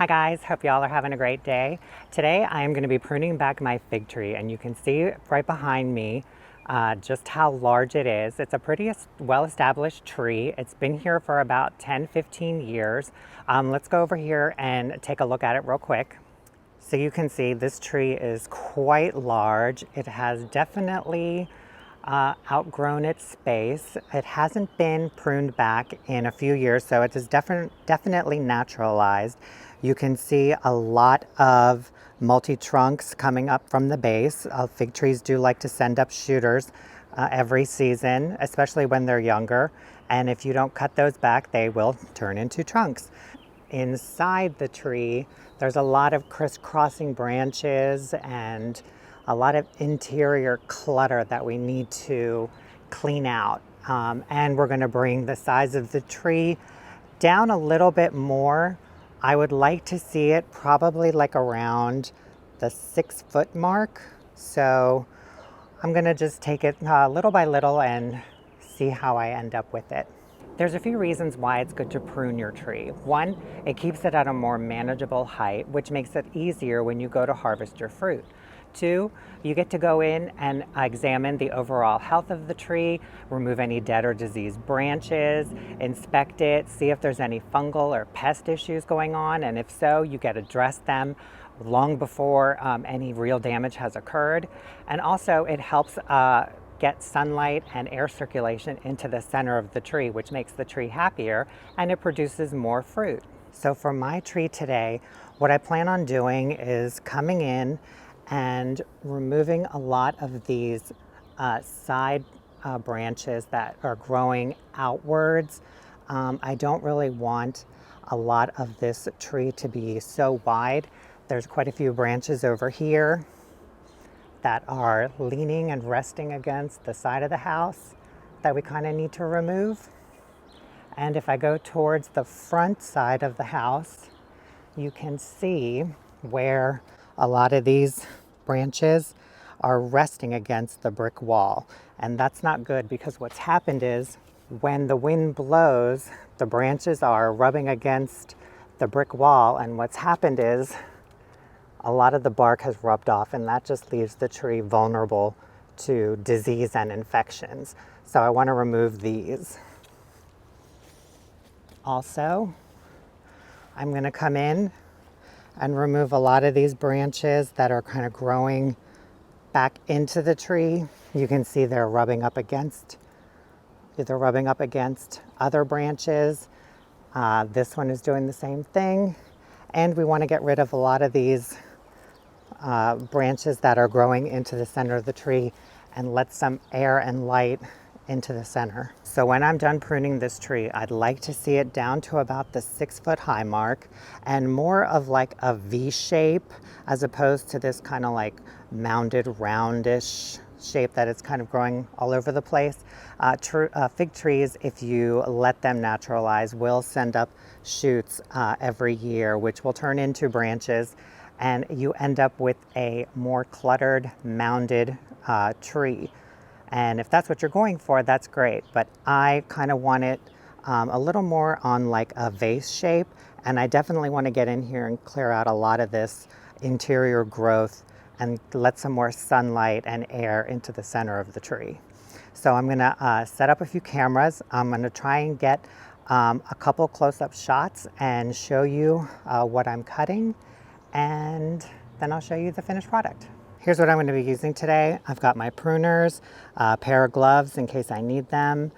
Hi guys, hope y'all are having a great day. Today I am going to be pruning back my fig tree, and you can see right behind me just how large it is. It's a pretty well-established tree. It's been here for about 10-15 years. Let's go over here and take a look at it real quick. So you can see this tree is quite large. It has definitely outgrown its space. It hasn't been pruned back in a few years, so it is definitely naturalized. You can see a lot of multi-trunks coming up from the base. Fig trees do like to send up shooters every season, especially when they're younger. And if you don't cut those back, they will turn into trunks. Inside the tree, there's a lot of crisscrossing branches and a lot of interior clutter that we need to clean out. And we're going to bring the size of the tree down a little bit more. I would like to see it probably like around the 6-foot mark. So I'm going to just take it little by little and see how I end up with it. There's a few reasons why it's good to prune your tree. One, it keeps it at a more manageable height, which makes it easier when you go to harvest your fruit. Two, you get to go in and examine the overall health of the tree, remove any dead or diseased branches, inspect it, see if there's any fungal or pest issues going on, and if so, you get to address them long before any real damage has occurred. And also, it helps get sunlight and air circulation into the center of the tree, which makes the tree happier and it produces more fruit. So for my tree today, what I plan on doing is coming in and removing a lot of these side branches that are growing outwards. I don't really want a lot of this tree to be so wide. There's quite a few branches over here that are leaning and resting against the side of the house that we kind of need to remove. And if I go towards the front side of the house, you can see where a lot of these branches are resting against the brick wall. And that's not good, because what's happened is when the wind blows, the branches are rubbing against the brick wall, and what's happened is a lot of the bark has rubbed off, and that just leaves the tree vulnerable to disease and infections. So I want to remove these. Also, I'm going to come in and remove a lot of these branches that are kind of growing back into the tree. You can see they're rubbing up against other branches. This one is doing the same thing. And we want to get rid of a lot of these branches that are growing into the center of the tree and let some air and light into the center. So when I'm done pruning this tree, I'd like to see it down to about the 6-foot high mark and more of like a V shape, as opposed to this kind of like mounded roundish shape that it's kind of growing all over the place. Fig trees, if you let them naturalize, will send up shoots every year, which will turn into branches, and you end up with a more cluttered, mounded tree. And if that's what you're going for, that's great. But I kind of want it a little more on like a vase shape. And I definitely want to get in here and clear out a lot of this interior growth and let some more sunlight and air into the center of the tree. So I'm going to set up a few cameras. I'm going to try and get a couple close-up shots and show you what I'm cutting. And then I'll show you the finished product. Here's what I'm going to be using today. I've got my pruners, a pair of gloves in case I need them,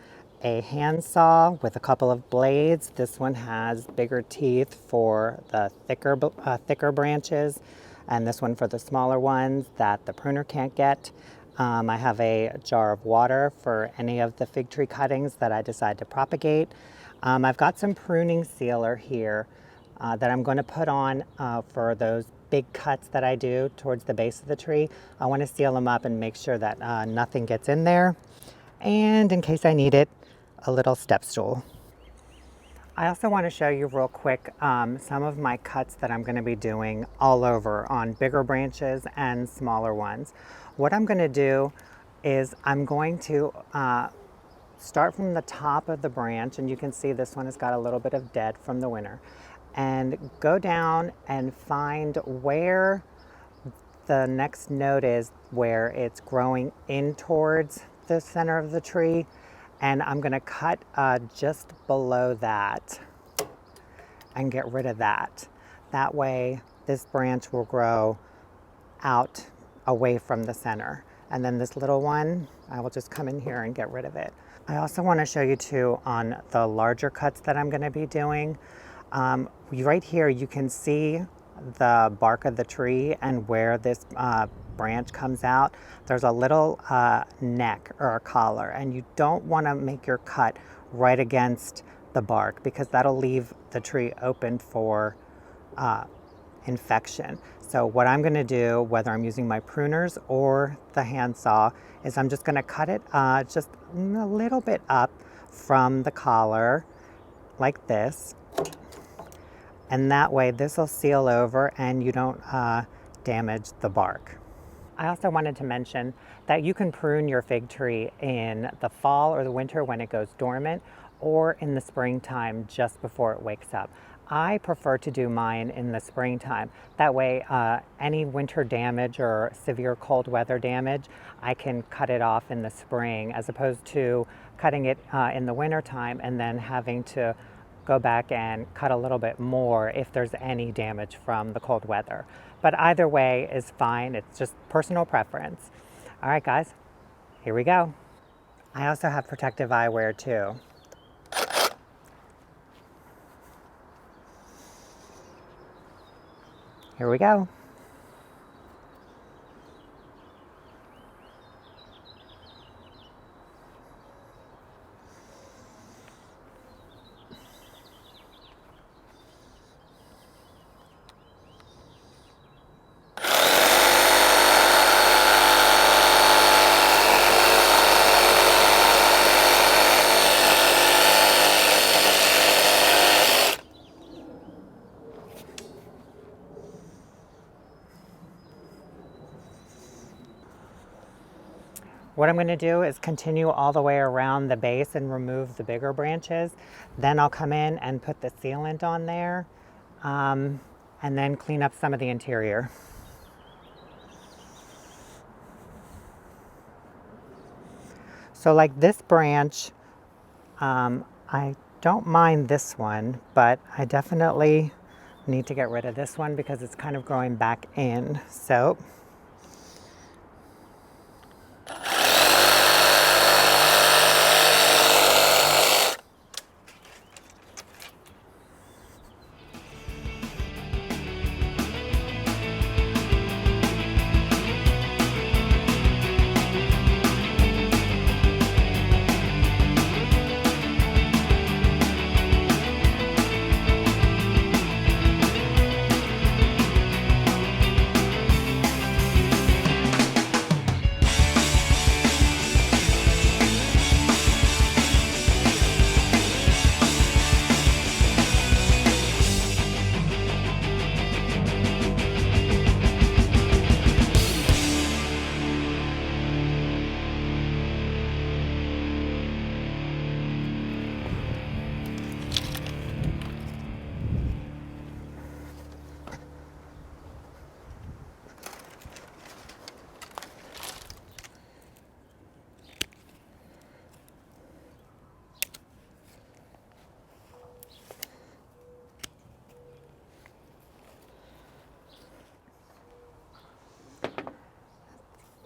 a handsaw with a couple of blades. This one has bigger teeth for the thicker branches, and this one for the smaller ones that the pruner can't get. I have a jar of water for any of the fig tree cuttings that I decide to propagate. I've got some pruning sealer here that I'm going to put on for those big cuts that I do towards the base of the tree. I want to seal them up and make sure that nothing gets in there. And in case I need it, a little step stool. I also want to show you real quick some of my cuts that I'm going to be doing all over on bigger branches and smaller ones. What I'm going to do is I'm going to start from the top of the branch, and you can see this one has got a little bit of dead from the winter. and go down and find where the next note is, where it's growing in towards the center of the tree. And I'm gonna cut just below that and get rid of that. That way this branch will grow out away from the center. And then this little one, I will just come in here and get rid of it. I also want to show you too on the larger cuts that I'm going to be doing. Right here you can see the bark of the tree and where this branch comes out. There's a little neck or a collar, and you don't want to make your cut right against the bark because that'll leave the tree open for infection. So what I'm going to do, whether I'm using my pruners or the handsaw, is I'm just going to cut it just a little bit up from the collar like this. And that way this will seal over and you don't damage the bark. I also wanted to mention that you can prune your fig tree in the fall or the winter when it goes dormant, or in the springtime just before it wakes up. I prefer to do mine in the springtime. That way any winter damage or severe cold weather damage, I can cut it off in the spring, as opposed to cutting it in the winter time and then having to go back and cut a little bit more if there's any damage from the cold weather. But either way is fine. It's just personal preference. All right, guys, here we go. I also have protective eyewear too. Here we go. What I'm going to do is continue all the way around the base and remove the bigger branches. Then I'll come in and put the sealant on there and then clean up some of the interior. So like this branch, I don't mind this one, but I definitely need to get rid of this one because it's kind of growing back in. So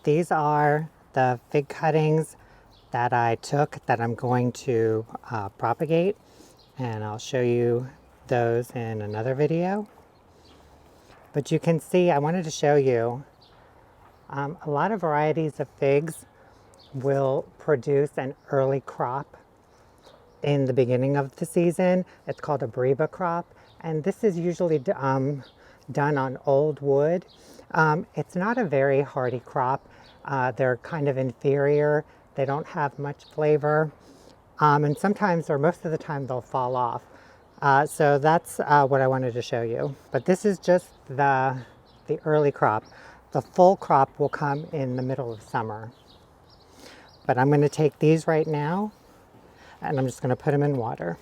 these are the fig cuttings that I took that I'm going to propagate, and I'll show you those in another video. But you can see, I wanted to show you a lot of varieties of figs will produce an early crop in the beginning of the season. It's called a breba crop, and this is usually done on old wood. It's not a very hardy crop. They're kind of inferior. They don't have much flavor. And sometimes, or most of the time, they'll fall off. So that's what I wanted to show you. But this is just the early crop. The full crop will come in the middle of summer. But I'm going to take these right now, and I'm just going to put them in water.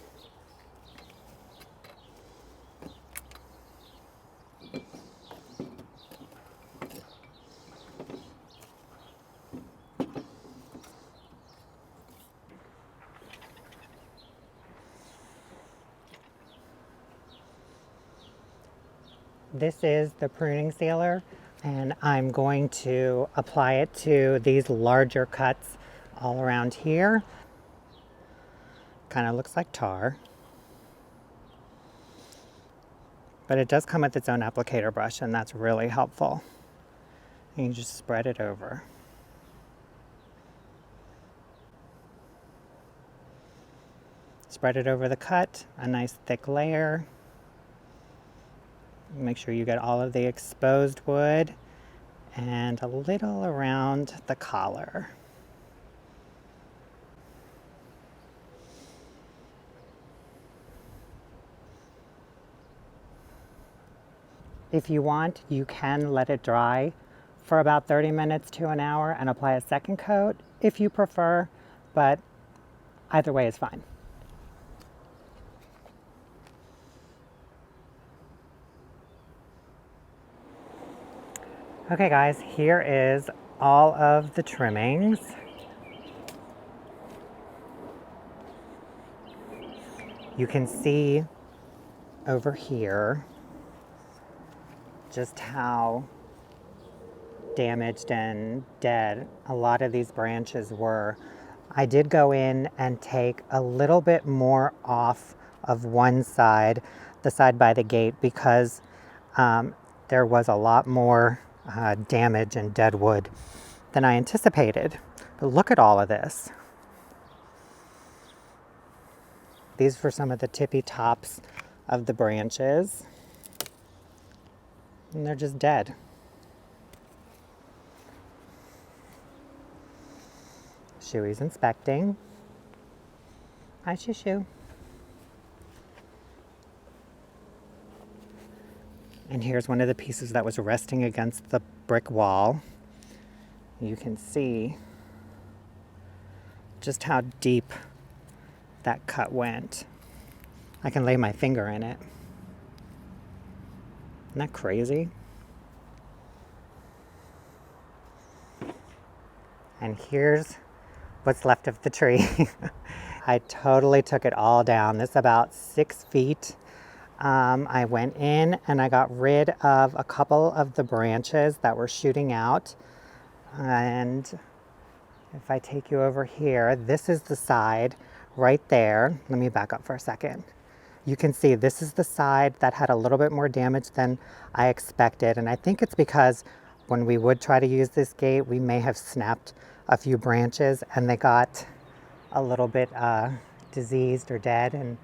This is the pruning sealer, and I'm going to apply it to these larger cuts all around here. Kind of looks like tar, but it does come with its own applicator brush, and that's really helpful. And you just spread it over. Spread it over the cut, a nice thick layer. Make sure you get all of the exposed wood and a little around the collar. If you want, you can let it dry for about 30 minutes to an hour and apply a second coat if you prefer, but either way is fine. Okay guys, here is all of the trimmings. You can see over here just how damaged and dead a lot of these branches were. I did go in and take a little bit more off of one side, the side by the gate, because there was a lot more damage and dead wood than I anticipated. But look at all of this. These were some of the tippy tops of the branches, and they're just dead. Shuey's inspecting. Hi, Shushu. And here's one of the pieces that was resting against the brick wall. You can see just how deep that cut went. I can lay my finger in it. Isn't that crazy? And here's what's left of the tree. I totally took it all down. This is about 6 feet. I went in and I got rid of a couple of the branches that were shooting out. And if I take you over here, this is the side right there. Let me back up for a second. You can see this is the side that had a little bit more damage than I expected. And I think it's because when we would try to use this gate, we may have snapped a few branches and they got a little bit diseased or dead. And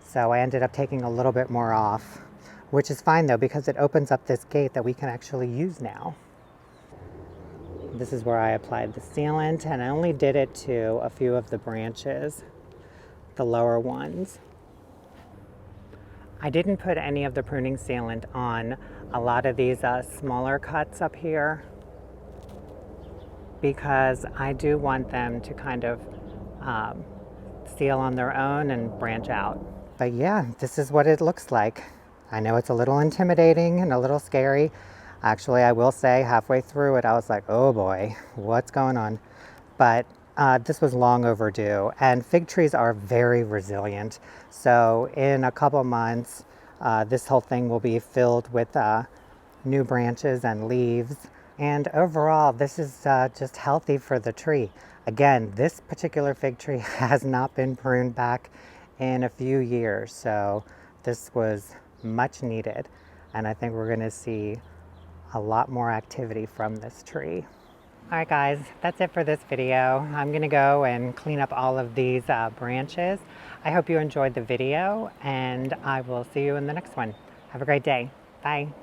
so I ended up taking a little bit more off, which is fine though, because it opens up this gate that we can actually use now. This is where I applied the sealant, and I only did it to a few of the branches, the lower ones. I didn't put any of the pruning sealant on a lot of these smaller cuts up here because I do want them to kind of seal on their own and branch out. But yeah, this is what it looks like. I know it's a little intimidating and a little scary. Actually, I will say halfway through it, I was like, oh boy, what's going on? But this was long overdue, and fig trees are very resilient. So in a couple months, this whole thing will be filled with new branches and leaves. And overall, this is just healthy for the tree. Again, this particular fig tree has not been pruned back in a few years. So this was much needed. And I think we're gonna see a lot more activity from this tree. All right guys, that's it for this video. I'm gonna go and clean up all of these branches. I hope you enjoyed the video, and I will see you in the next one. Have a great day. Bye.